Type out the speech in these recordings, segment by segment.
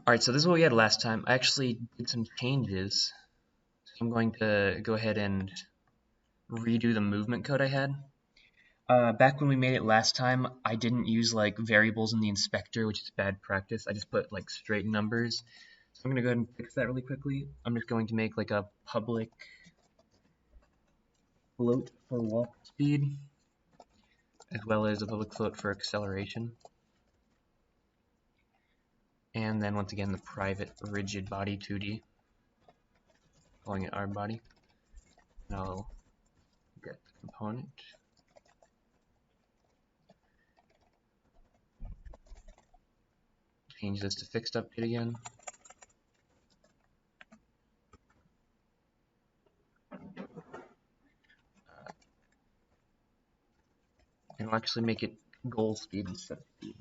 Alright, so this is what we had last time. I actually did some changes. So I'm going to go ahead and redo the movement code I had. Back when we made it last time, I didn't use like variables in the inspector, which is bad practice. I just put like straight numbers. So I'm going to go ahead and fix that really quickly. I'm just going to make like a public float for walk speed, as well as a public float for acceleration. And then once again the private rigid body 2D, calling it our body. And I'll get the component. Change this to fixed update again. And we'll actually make it goal speed instead of speed.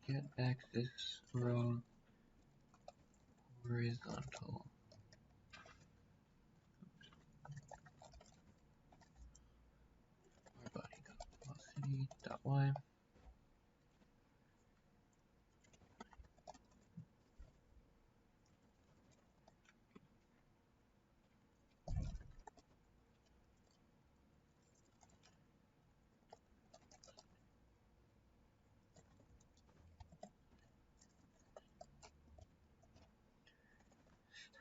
Get axis row horizontal. Our body.velocity.y.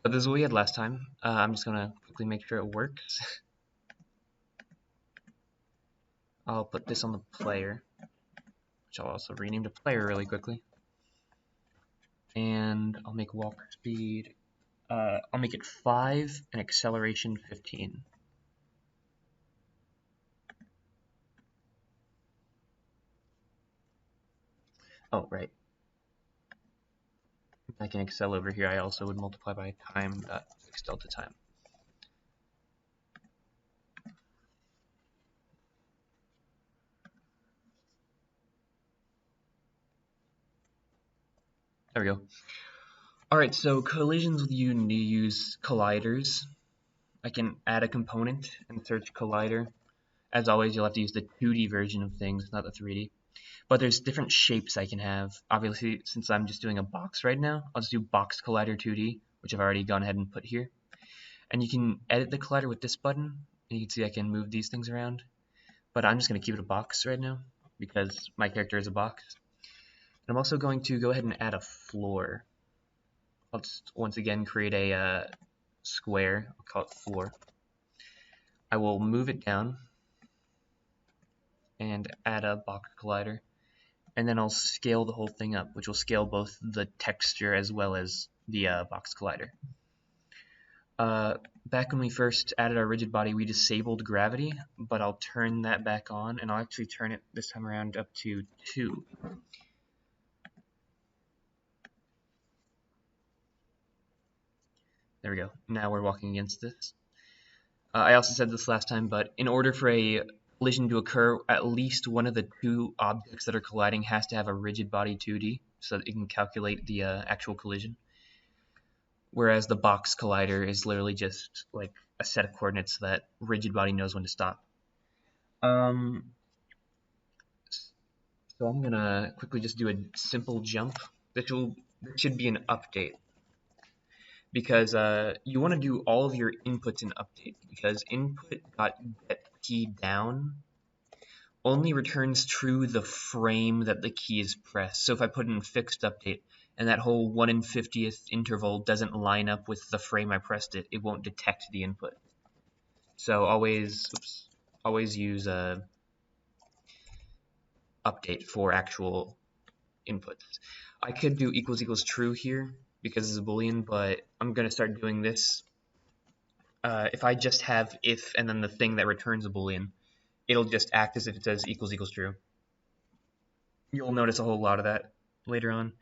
So this is what we had last time. I'm just gonna quickly make sure it works. I'll put this on the player, which I'll also rename to player really quickly. And I'll make walk speed. I'll make it 5 and acceleration 15. Oh, right. If I can excel over here, I also would multiply by time.fixed delta time. There we go. Alright, so collisions you need to use colliders. I can add a component and search collider. As always, you'll have to use the 2D version of things, not the 3D. But there's different shapes I can have. Obviously, since I'm just doing a box right now, I'll just do box collider 2D, which I've already gone ahead and put here. And you can edit the collider with this button. And you can see I can move these things around. But I'm just going to keep it a box right now, because my character is a box. And I'm also going to go ahead and add a floor. I'll just once again create a square. I'll call it floor. I will move it down and add a box collider. And then I'll scale the whole thing up, which will scale both the texture as well as the box collider. Back when we first added our rigid body, we disabled gravity, but I'll turn that back on, and I'll actually turn it this time around up to 2. There we go. Now we're walking against this. I also said this last time, but in order for a collision to occur, at least one of the two objects that are colliding has to have a rigid body 2D, so that it can calculate the actual collision. Whereas the box collider is literally just like a set of coordinates that rigid body knows when to stop. So I'm gonna quickly just do a simple jump. This should be an update, because you want to do all of your inputs in update, because input.getKeyDown only returns true the frame that the key is pressed. So if I put in fixed update and that whole 1 in 50th interval doesn't line up with the frame I pressed it, it won't detect the input. So always use update for actual inputs. I could do equals equals true here because it's a boolean, but I'm gonna start doing this. If I just have if and then the thing that returns a boolean, it'll just act as if it says equals equals true. You'll notice a whole lot of that later on.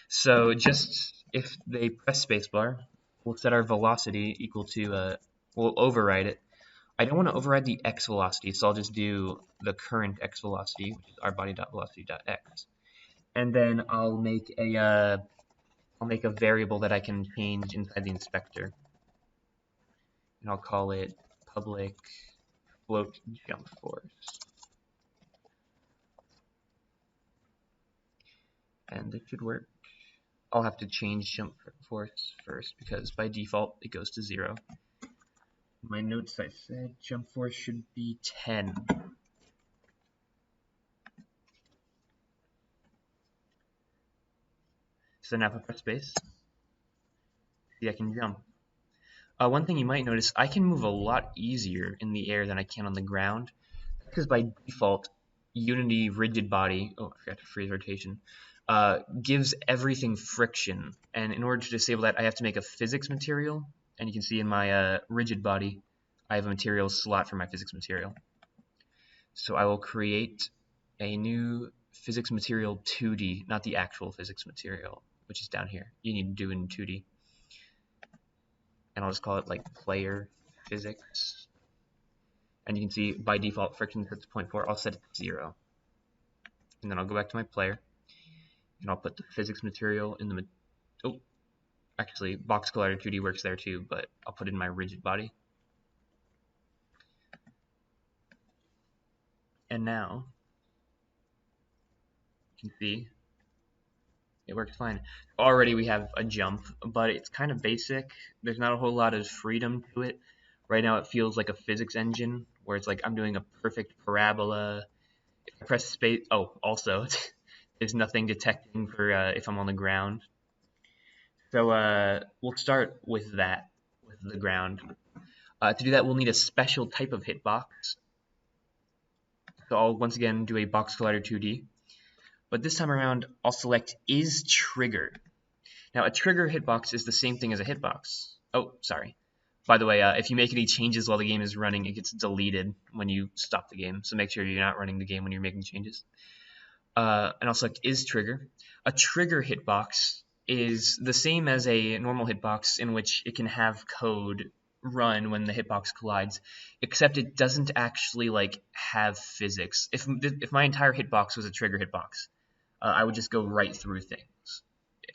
So just if they press spacebar, we'll set our velocity equal to, we'll override it. I don't want to override the x velocity, so I'll just do the current x velocity, which is our body.velocity.x. And then I'll make a variable that I can change inside the inspector. And I'll call it public float jump force. and this should work. I'll have to change jump force first because by default it goes to 0. My notes, I said jump force should be 10. So now if I press space, see I can jump. One thing you might notice, I can move a lot easier in the air than I can on the ground. Because by default, Unity rigid body, oh I forgot to freeze rotation, gives everything friction. And in order to disable that, I have to make a physics material. And you can see in my rigid body, I have a material slot for my physics material. So I will create a new physics material 2D, not the actual physics material, which is down here. You need to do it in 2D. And I'll just call it like player physics. And you can see by default friction sets to 0.4. I'll set it to 0. And then I'll go back to my player. And I'll put the physics material in the... Oh, actually, box collider 2D works there too, but I'll put it in my rigid body. And now, you can see, it works fine. Already we have a jump, but it's kind of basic. There's not a whole lot of freedom to it. Right now it feels like a physics engine, where it's like I'm doing a perfect parabola. If I press space, oh, also, there's nothing detecting for if I'm on the ground. So we'll start with that, with the ground. To do that, we'll need a special type of hitbox. So I'll once again do a box collider 2D. But this time around, I'll select is trigger. Now, a trigger hitbox is the same thing as a hitbox. Oh, sorry. By the way, if you make any changes while the game is running, it gets deleted when you stop the game. So make sure you're not running the game when you're making changes. And I'll select is trigger. A trigger hitbox is the same as a normal hitbox in which it can have code run when the hitbox collides, except it doesn't actually like have physics. If my entire hitbox was a trigger hitbox, I would just go right through things.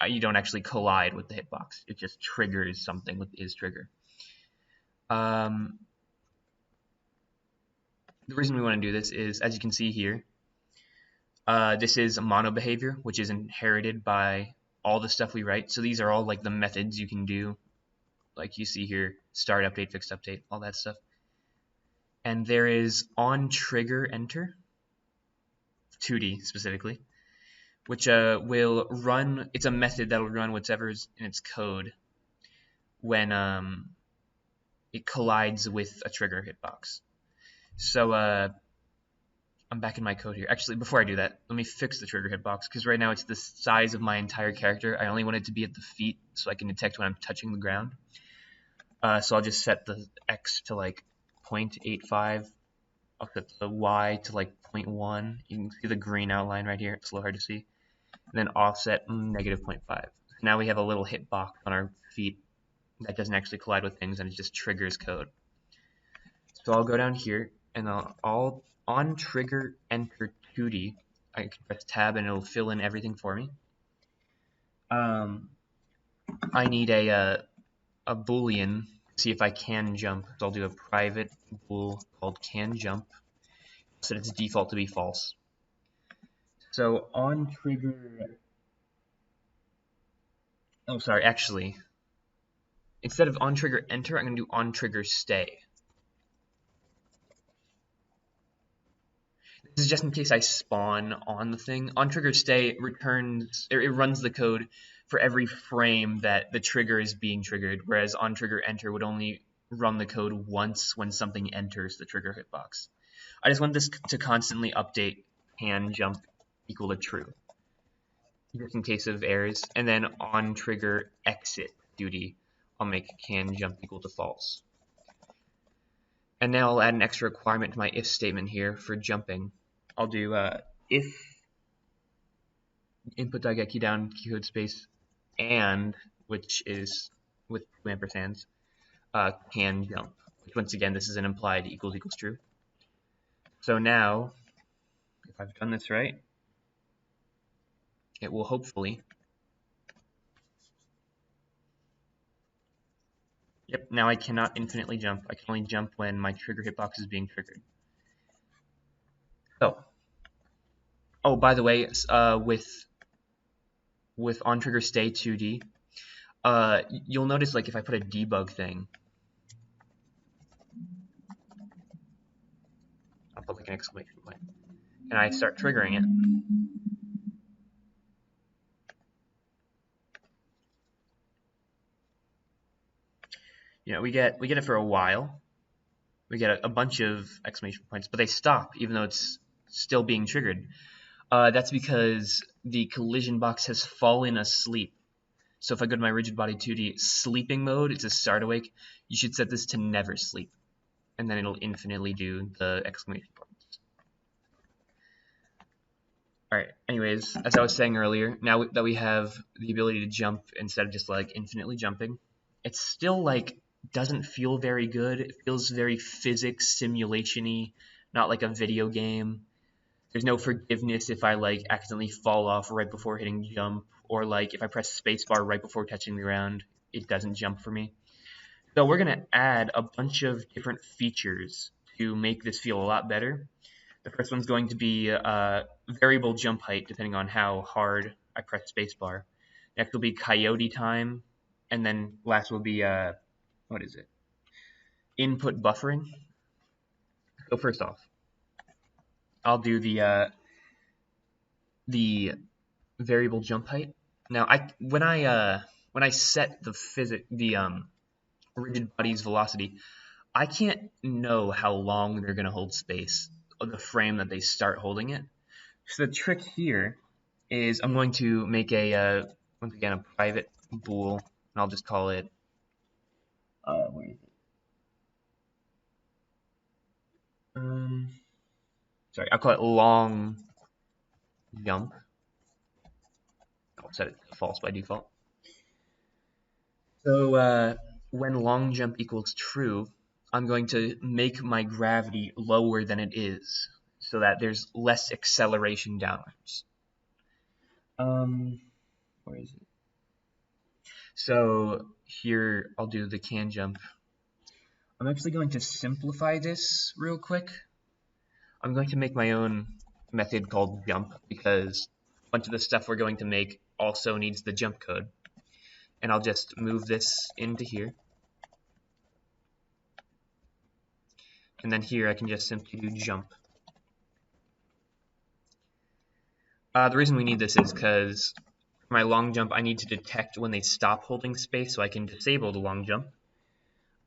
You don't actually collide with the hitbox. It just triggers something with is trigger. The reason we want to do this is, as you can see here, this is a mono behavior, which is inherited by all the stuff we write. So these are all like the methods you can do, like you see here, start update, fixed update, all that stuff. And there is on trigger enter, 2D specifically, which will run, it's a method that will run whatever's in its code when it collides with a trigger hitbox. So I'm back in my code here. Actually, before I do that, let me fix the trigger hitbox, because right now it's the size of my entire character. I only want it to be at the feet so I can detect when I'm touching the ground. So I'll just set the X to like 0.85. I'll set the Y to like 0.1. You can see the green outline right here. It's a little hard to see. And then offset -0.5. Now we have a little hitbox on our feet that doesn't actually collide with things, and it just triggers code. So I'll go down here, and I'll on trigger enter 2D. I can press tab, and it'll fill in everything for me. I need a boolean to see if I can jump. So I'll do a private bool called can jump, set its default to be false. So on trigger, oh sorry, actually, instead of on trigger enter, I'm going to do on trigger stay. This is just in case I spawn on the thing. On trigger stay returns, it runs the code for every frame that the trigger is being triggered, whereas on trigger enter would only run the code once when something enters the trigger hitbox. I just want this to constantly update can jump equal to true, just in case of errors. And then on trigger exit duty, I'll make can jump equal to false. And now I'll add an extra requirement to my if statement here for jumping. I'll do if input.get key down key code space and, which is with 2 ampersands, can jump, which once again this is an implied equals true. So now if I've done this right, it will hopefully, yep, now I cannot infinitely jump. I can only jump when my trigger hitbox is being triggered. So, oh, by the way, with with onTrigger stay 2D, you'll notice like if I put a debug thing, I'll put like an exclamation point, and I start triggering it, you know, we get it for a while. We get a bunch of exclamation points, but they stop even though it's still being triggered. That's because the collision box has fallen asleep. So if I go to my rigid body 2D sleeping mode, it's a start awake. You should set this to never sleep, and then it'll infinitely do the exclamation points. Alright, anyways, as I was saying earlier, now that we have the ability to jump instead of just like infinitely jumping, it's still like doesn't feel very good. It feels very physics simulation-y, not like a video game. There's no forgiveness if I like accidentally fall off right before hitting jump, or like if I press spacebar right before touching the ground, it doesn't jump for me. So we're gonna add a bunch of different features to make this feel a lot better. The first one's going to be variable jump height depending on how hard I press spacebar. Next will be coyote time, and then last will be what is it? Input buffering. So first off, I'll do the variable jump height. Now, when I set the rigid body's velocity, I can't know how long they're gonna hold space of the frame that they start holding it. So the trick here is I'm going to make a once again a private bool, and I'll just call it where is it? Sorry, I'll call it long jump. I'll set it to false by default. So when long jump equals true, I'm going to make my gravity lower than it is, so that there's less acceleration downwards. Where is it? So here I'll do the can jump. I'm actually going to simplify this real quick. I'm going to make my own method called jump because a bunch of the stuff we're going to make also needs the jump code. And I'll just move this into here. And then here I can just simply do jump. The reason we need this is because for my long jump I need to detect when they stop holding space so I can disable the long jump.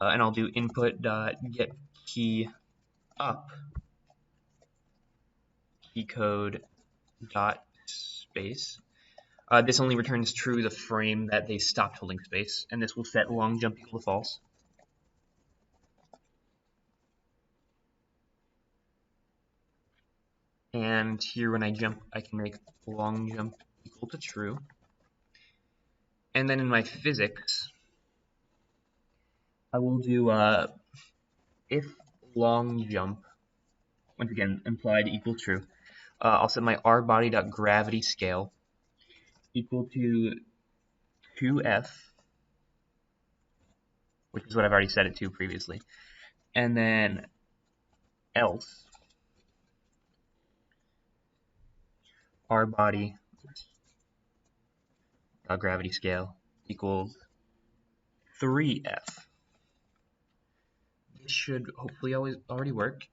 And I'll do input.get key up key code dot space. This only returns true the frame that they stopped holding space, and this will set long jump equal to false. And here when I jump, I can make long jump equal to true. And then in my physics, I will do if long jump, once again implied equal true, I'll set my rbody.gravity scale equal to 2f, which is what I've already set it to previously, and then else rbody gravity scale equals 3f. This should hopefully already work.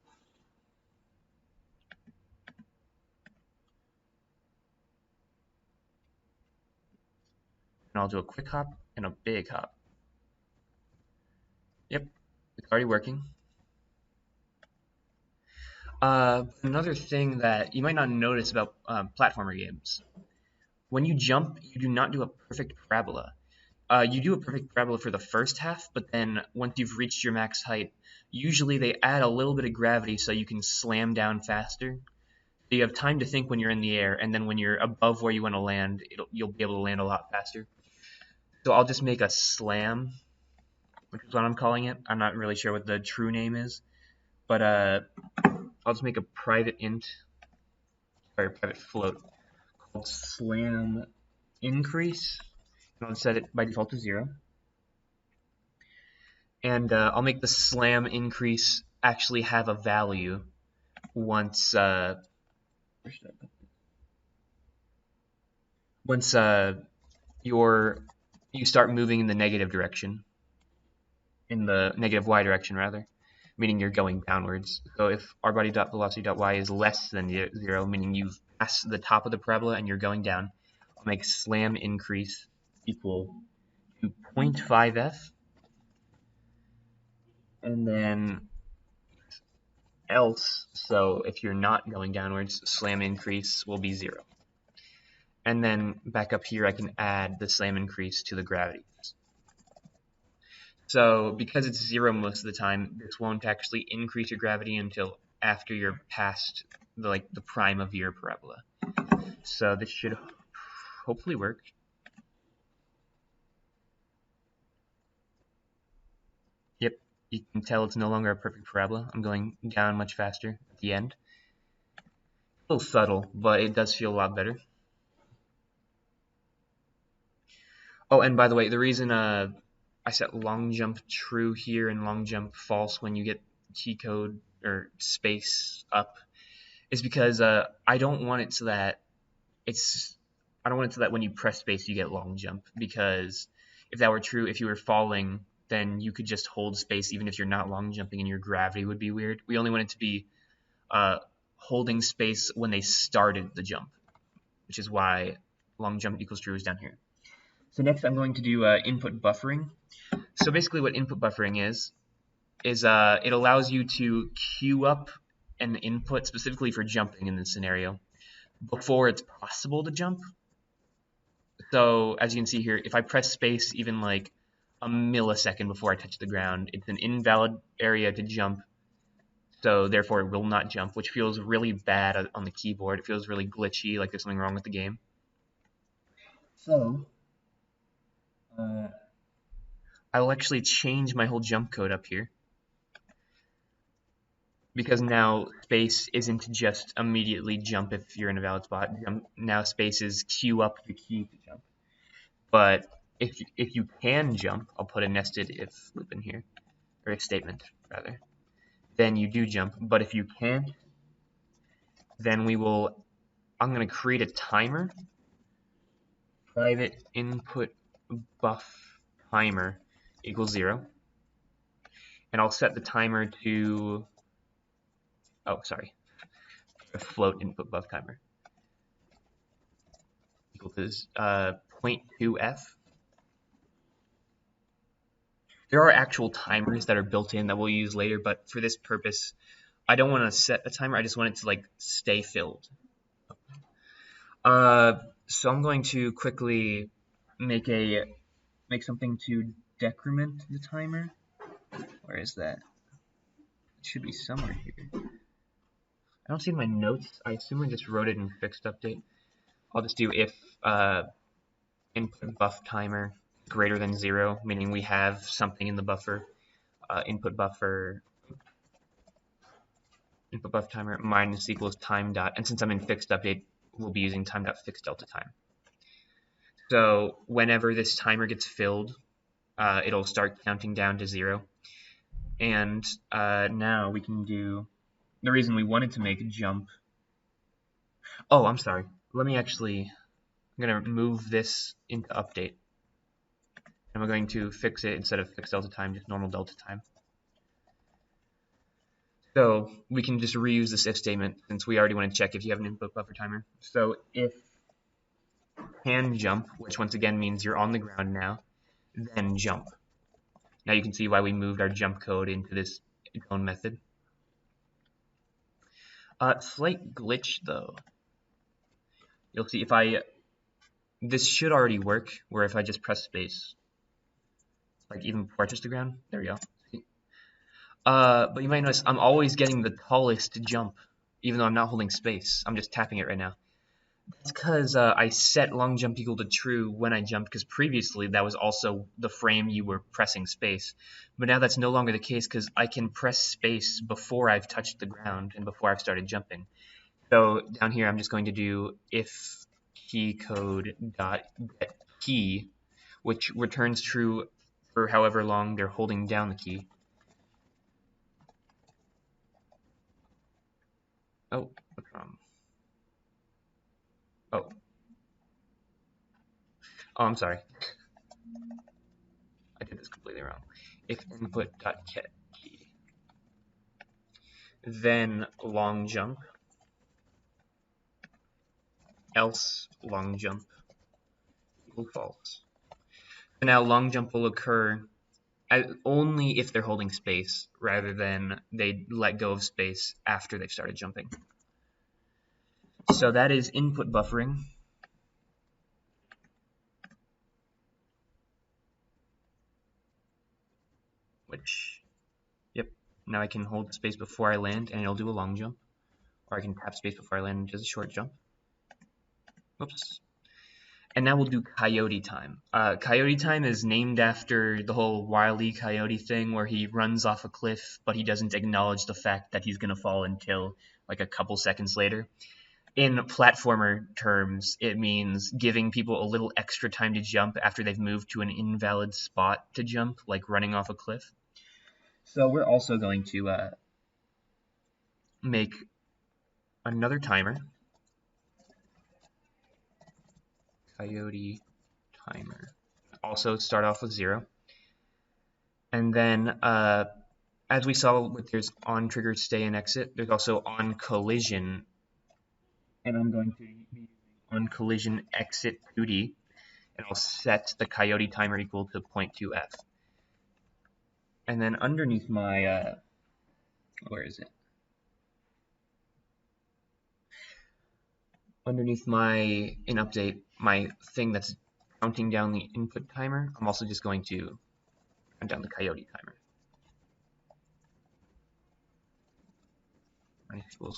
And I'll do a quick hop and a big hop. Yep, it's already working. Another thing that you might not notice about platformer games, when you jump, you do not do a perfect parabola. You do a perfect parabola for the first half, but then once you've reached your max height, usually they add a little bit of gravity so you can slam down faster. So you have time to think when you're in the air, and then when you're above where you want to land, you'll be able to land a lot faster. So I'll just make a slam, which is what I'm calling it. I'm not really sure what the true name is, but I'll just make a private int, or private float, called slam increase, and I'll set it by default to 0. And I'll make the slam increase actually have a value once once you start moving in the negative direction, in the negative y direction rather, meaning you're going downwards. So if r_body.velocity.y is less than 0, meaning you've passed the top of the parabola and you're going down, I'll make slam increase equal to 0.5f, and then else, so if you're not going downwards, slam increase will be 0. And then back up here I can add the slam increase to the gravity. So because it's 0 most of the time, this won't actually increase your gravity until after you're past the prime of your parabola. So this should hopefully work. Yep, you can tell it's no longer a perfect parabola. I'm going down much faster at the end. A little subtle, but it does feel a lot better. Oh, and by the way, the reason I set long jump true here and long jump false when you get key code or space up is because I don't want it so that when you press space you get long jump, because if that were true, if you were falling, then you could just hold space even if you're not long jumping and your gravity would be weird. We only want it to be holding space when they started the jump, which is why long jump equals true is down here. So next I'm going to do input buffering. So basically what input buffering is it allows you to queue up an input specifically for jumping in this scenario before it's possible to jump. So as you can see here, if I press space even like a millisecond before I touch the ground, it's an invalid area to jump, so therefore it will not jump, which feels really bad on the keyboard. It feels really glitchy, like there's something wrong with the game. So I will actually change my whole jump code up here, because now space isn't just immediately jump if you're in a valid spot. Now space is queue up the key to jump. But if you can jump, I'll put a nested if loop in here, or if statement rather, then you do jump. But if you can't, then I'm going to create a timer, private input buff timer equals 0, and I'll set the timer to, oh sorry, a float input buff timer equal to 0.2f. There are actual timers that are built in that we'll use later, but for this purpose I don't want to set a timer, I just want it to like stay filled. So I'm going to quickly make something to decrement the timer. Where is that? It should be somewhere here. I don't see it in my notes. I assume I just wrote it in fixed update. I'll just do if input buff timer greater than 0, meaning we have something in the buffer. Input buff timer minus equals time dot, and since I'm in fixed update, we'll be using time dot fixed delta time. So whenever this timer gets filled, it'll start counting down to 0. And now we can do the reason we wanted to make a jump. Oh, I'm sorry. I'm going to move this into update. And we're going to fix it instead of fixed delta time, just normal delta time. So we can just reuse this if statement since we already want to check if you have an input buffer timer. So if can jump, which once again means you're on the ground now, then jump. Now you can see why we moved our jump code into this own method. Slight glitch though. You'll see if this should already work, where if I just press space, like even before I touch the ground, there we go. But you might notice I'm always getting the tallest jump, even though I'm not holding space. I'm just tapping it right now. That's because I set long jump equal to true when I jumped, because previously that was also the frame you were pressing space. But now that's no longer the case, because I can press space before I've touched the ground and before I've started jumping. So down here I'm just going to do if key code dot get key, which returns true for however long they're holding down the key. Oh, what's wrong? Oh. Oh, I'm sorry. I did this completely wrong. If input.get key, then long jump, else long jump equal false. So now long jump will occur only if they're holding space, rather than they let go of space after they've started jumping. So that is input buffering. Which, yep, now I can hold space before I land and it'll do a long jump. Or I can tap space before I land and does a short jump. Oops. And now we'll do coyote time. Coyote time is named after the whole Wile E. Coyote thing where he runs off a cliff, but he doesn't acknowledge the fact that he's going to fall until like a couple seconds later. In platformer terms, it means giving people a little extra time to jump after they've moved to an invalid spot to jump, like running off a cliff. So we're also going to make another timer. Coyote timer. Also start off with 0. And then, as we saw, there's on trigger, stay, and exit. There's also on collision. And I'm going to be using on collision exit 2D. And I'll set the coyote timer equal to 0.2f. And then underneath my, where is it? Underneath my, in update, my thing that's counting down the input timer, I'm also just going to count down the coyote timer.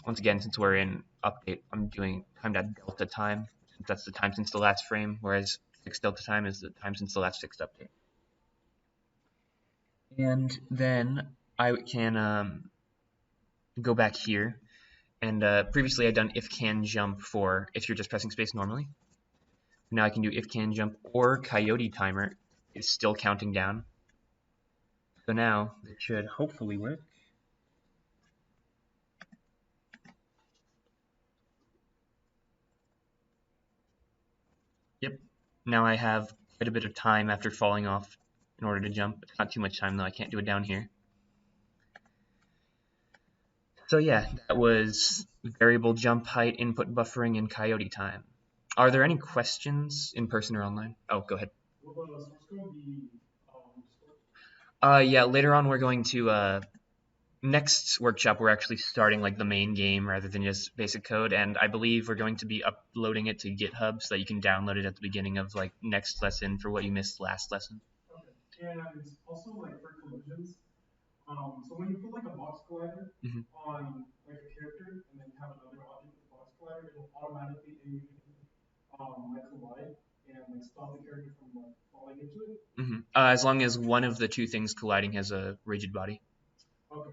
Once again, since we're in update, I'm doing time.delta time, since that's the time since the last frame, whereas fixed delta time is the time since the last fixed update. And then I can go back here, and previously I'd done if can jump for if you're just pressing space normally. Now I can do if can jump or coyote timer is still counting down. So now it should hopefully work. Yep. Now I have quite a bit of time after falling off in order to jump. It's not too much time though, I can't do it down here. So yeah, that was variable jump height, input buffering, and coyote time. Are there any questions in person or online? Oh, go ahead. Yeah, later on we're going to, next workshop we're actually starting like the main game rather than just basic code, and I believe we're going to be uploading it to GitHub so that you can download it at the beginning of like next lesson for what you missed last lesson. Okay. And also like for collisions, so when you put like a box collider on like a character and then you have another object with a box collider, it'll automatically like collide and like stop the character from like falling into it. As long as one of the two things colliding has a rigid body. Okay.